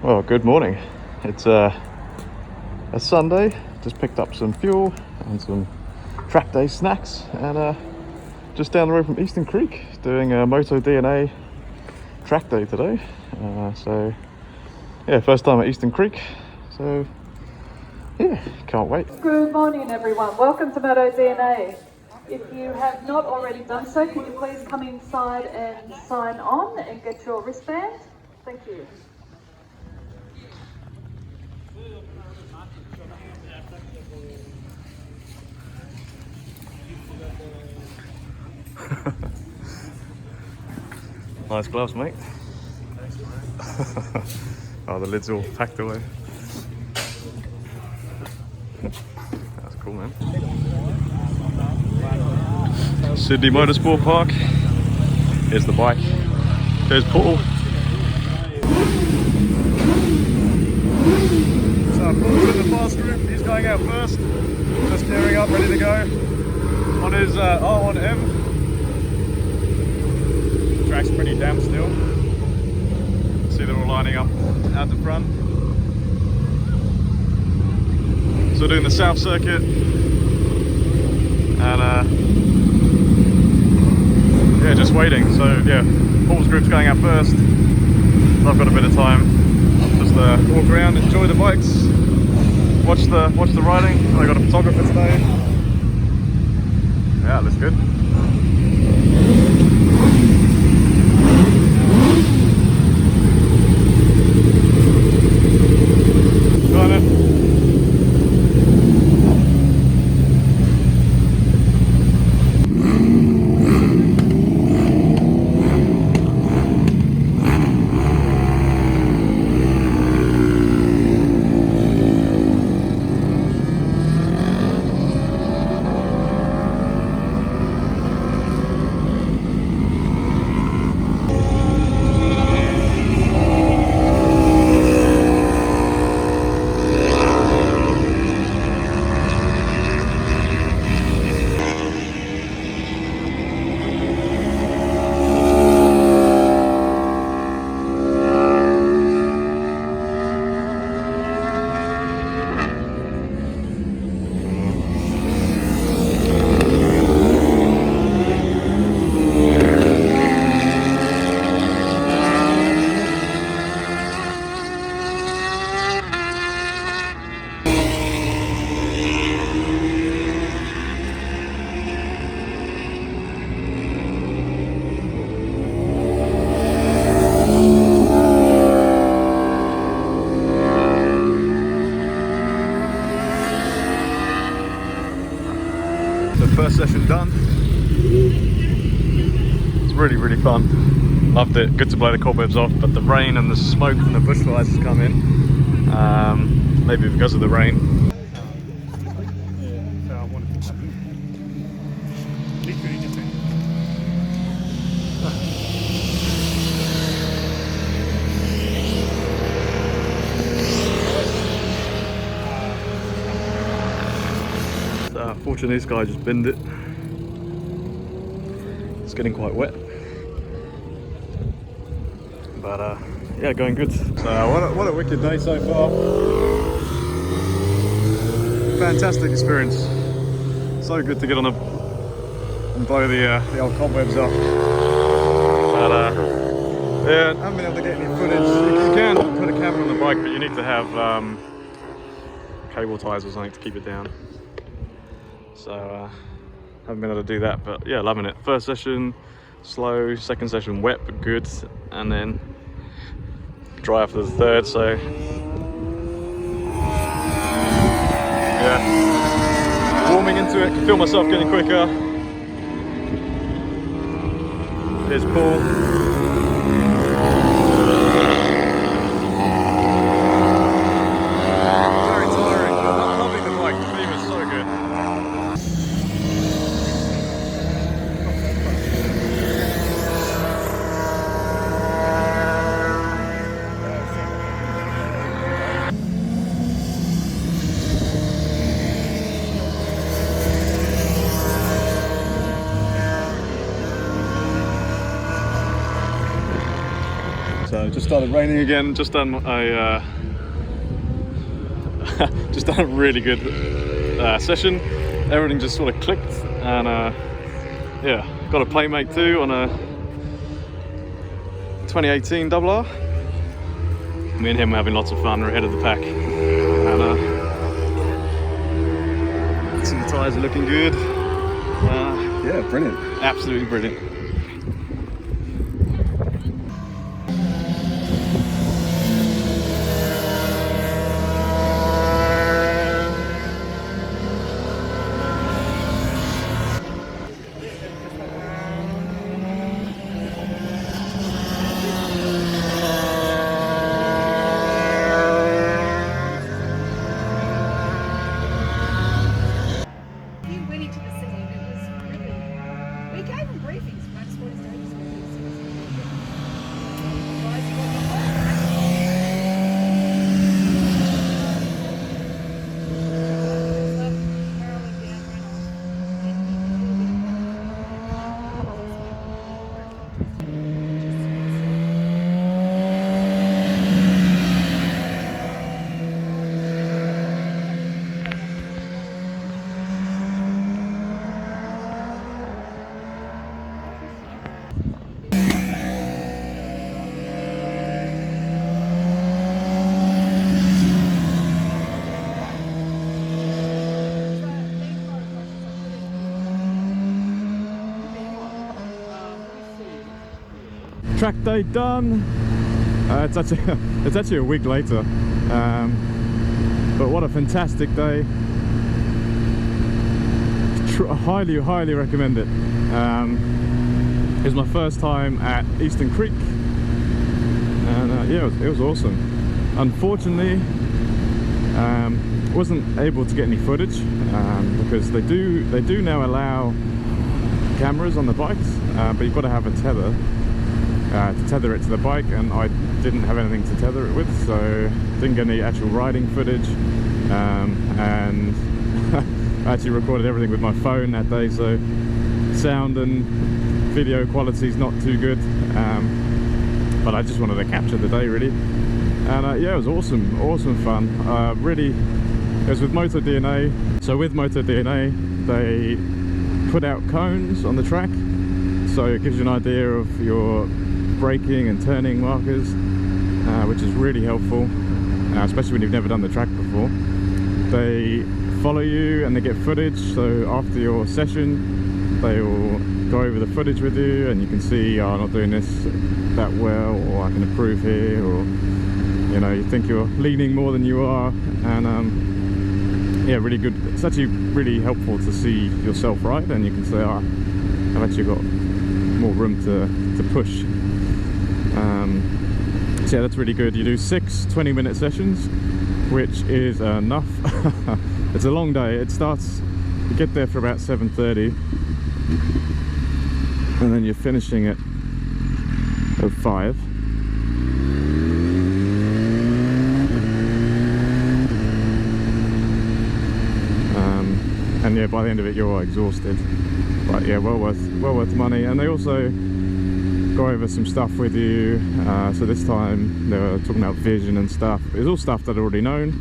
Well, good morning. It's a Sunday. Just picked up some fuel and some track day snacks, and just down the road from Eastern Creek, doing a MotoDNA track day today. So yeah, first time at Eastern Creek. So yeah, can't wait. Good morning, everyone. Welcome to MotoDNA. If you have not already done so, can you please come inside and sign on and get your wristband? Thank you. Nice gloves, mate. Oh, the lid's all packed away. That's cool, man. Sydney Motorsport Park. Here's the bike. There's Paul. So Paul's in the fast group. He's going out first. Just gearing up, ready to go on his R1M. Track's pretty damp still. See they're all lining up out the front. So doing the South Circuit, and yeah, just waiting. So yeah, Paul's group's going out first. I've got a bit of time. Just walk around, enjoy the bikes, watch the riding. I got a photographer today. Yeah, looks good. First session done. It's really fun. Loved it. Good to blow the cobwebs off, but the rain and the smoke from the bushfires has come in. Maybe because of the rain. Fortunately, this guy just binned it. It's getting quite wet, but yeah, going good. So what a wicked day so far. Fantastic experience. So good to get on and blow the old cobwebs up. But yeah, I haven't been able to get any footage. You can put a camera on the bike, but you need to have cable ties or something to keep it down. So haven't been able to do that, but yeah, loving it. First session slow, second session wet but good, and then dry after the third. So yeah, warming into it. Can feel myself getting quicker. Here's Paul. just started raining again. Just done a just done a really good session. Everything just sort of clicked, and yeah, got a playmate too on a 2018 RR. Me and him were having lots of fun. We're ahead of the pack, and so the tyres are looking good. Yeah, brilliant. Absolutely brilliant. Track day done. It's actually a week later, but what a fantastic day. Highly recommend it. It was my first time at Eastern Creek, and yeah, it was awesome. Unfortunately, wasn't able to get any footage because they do now allow cameras on the bikes, but you've got to have a tether to tether it to the bike, and I didn't have anything to tether it with, so didn't get any actual riding footage. And I actually recorded everything with my phone that day, so sound and video quality is not too good, but I just wanted to capture the day really. And yeah, it was awesome fun. Really, it was with MotoDNA. So with MotoDNA, they put out cones on the track, so it gives you an idea of your braking and turning markers, which is really helpful, especially when you've never done the track before. They follow you and they get footage, so after your session they will go over the footage with you, and you can see, oh, I'm not doing this that well, or I can improve here, or you know, you think you're leaning more than you are. And yeah, really good. It's actually really helpful to see yourself ride, and you can say, oh, I've actually got more room to push. So yeah, that's really good. You do 6 20-minute sessions, which is enough. It's a long day. It starts, you get there for about 7:30, and then you're finishing at 5. And yeah, by the end of it you're exhausted, but yeah, well worth money. And they also go over some stuff with you, so this time they were talking about vision and stuff. It's all stuff that I already know,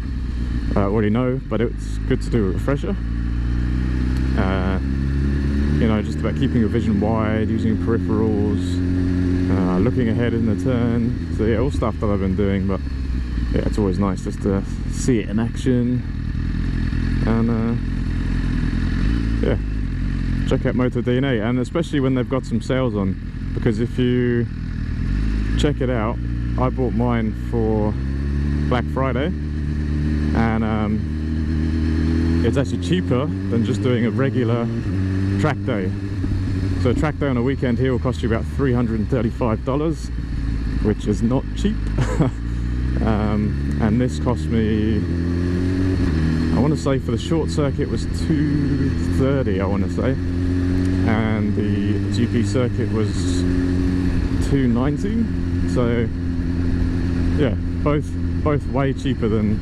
but it's good to do a refresher. You know, just about keeping your vision wide, using peripherals, looking ahead in the turn. So yeah, all stuff that I've been doing, but yeah, it's always nice just to see it in action. And yeah, check out MotoDNA, and especially when they've got some sales on, because if you check it out, I bought mine for Black Friday, and it's actually cheaper than just doing a regular track day. So a track day on a weekend here will cost you about $335, which is not cheap. And this cost me, I want to say for the short circuit was $230, I want to say, and the GP circuit was $290. So yeah, both way cheaper than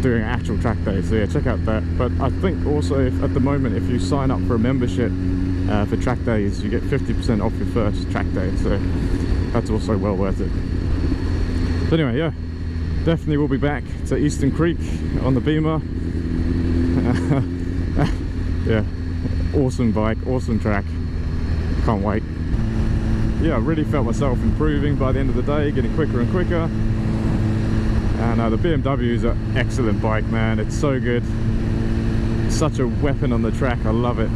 doing an actual track day. So yeah, check out that. But I think also, at the moment, if you sign up for a membership for track days, you get 50% off your first track day. So that's also well worth it. But anyway, yeah, definitely will be back to Eastern Creek on the Beamer. Yeah, awesome bike, awesome track, can't wait. Yeah, I really felt myself improving by the end of the day, getting quicker and quicker. And the BMW is an excellent bike, man. It's so good, such a weapon on the track. I love it.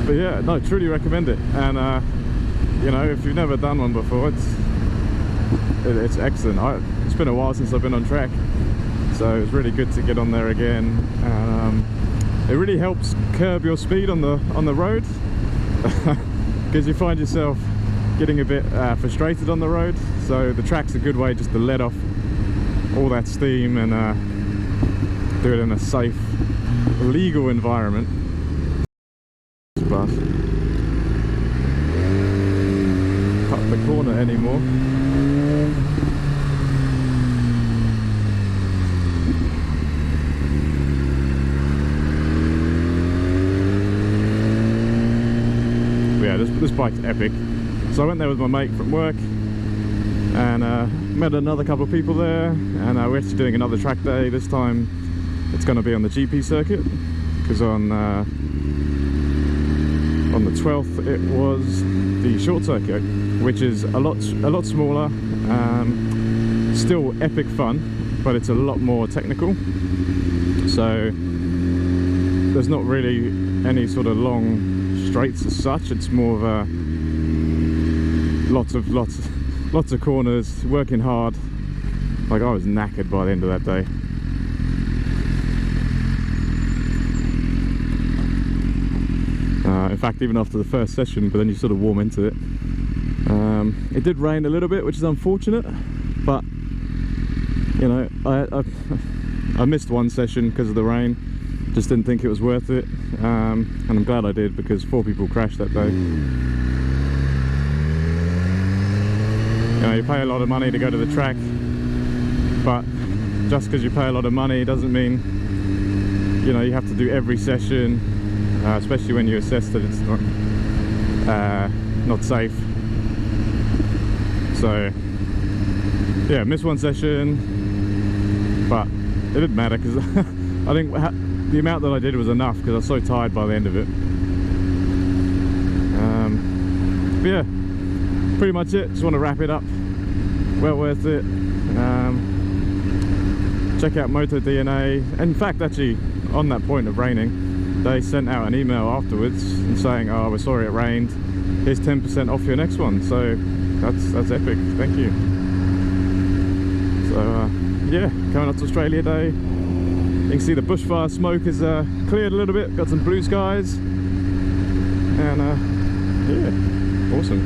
But yeah, no, truly recommend it. And you know, if you've never done one before, it's excellent. It's been a while since I've been on track, so it's really good to get on there again. And it really helps curb your speed on the road, because you find yourself getting a bit frustrated on the road. So the track's a good way just to let off all that steam and do it in a safe, legal environment. But cut the corner anymore. But yeah, this bike's epic. So I went there with my mate from work and met another couple of people there, and we're actually doing another track day. This time it's going to be on the GP circuit, because on the 12th it was the short circuit, which is a lot smaller, still epic fun, but it's a lot more technical. So there's not really any sort of long straights as such. It's more of a lots of corners, working hard. Like, I was knackered by the end of that day. In fact, even after the first session, but then you sort of warm into it. It did rain a little bit, which is unfortunate, but you know, I missed one session because of the rain. Just didn't think it was worth it, and I'm glad I did, because 4 people crashed that day. You know, you pay a lot of money to go to the track, but just because you pay a lot of money doesn't mean, you know, you have to do every session, especially when you assess that it's not safe. So yeah, missed one session, but it didn't matter, because I think the amount that I did was enough, because I was so tired by the end of it. But yeah, pretty much it. Just want to wrap it up. Well worth it. Check out MotoDNA. In fact, actually, on that point of raining, they sent out an email afterwards and saying, "Oh, we're sorry it rained. Here's 10% off your next one." So that's epic. Thank you. So yeah, coming up to Australia Day. You can see the bushfire smoke is cleared a little bit. Got some blue skies, and yeah, awesome.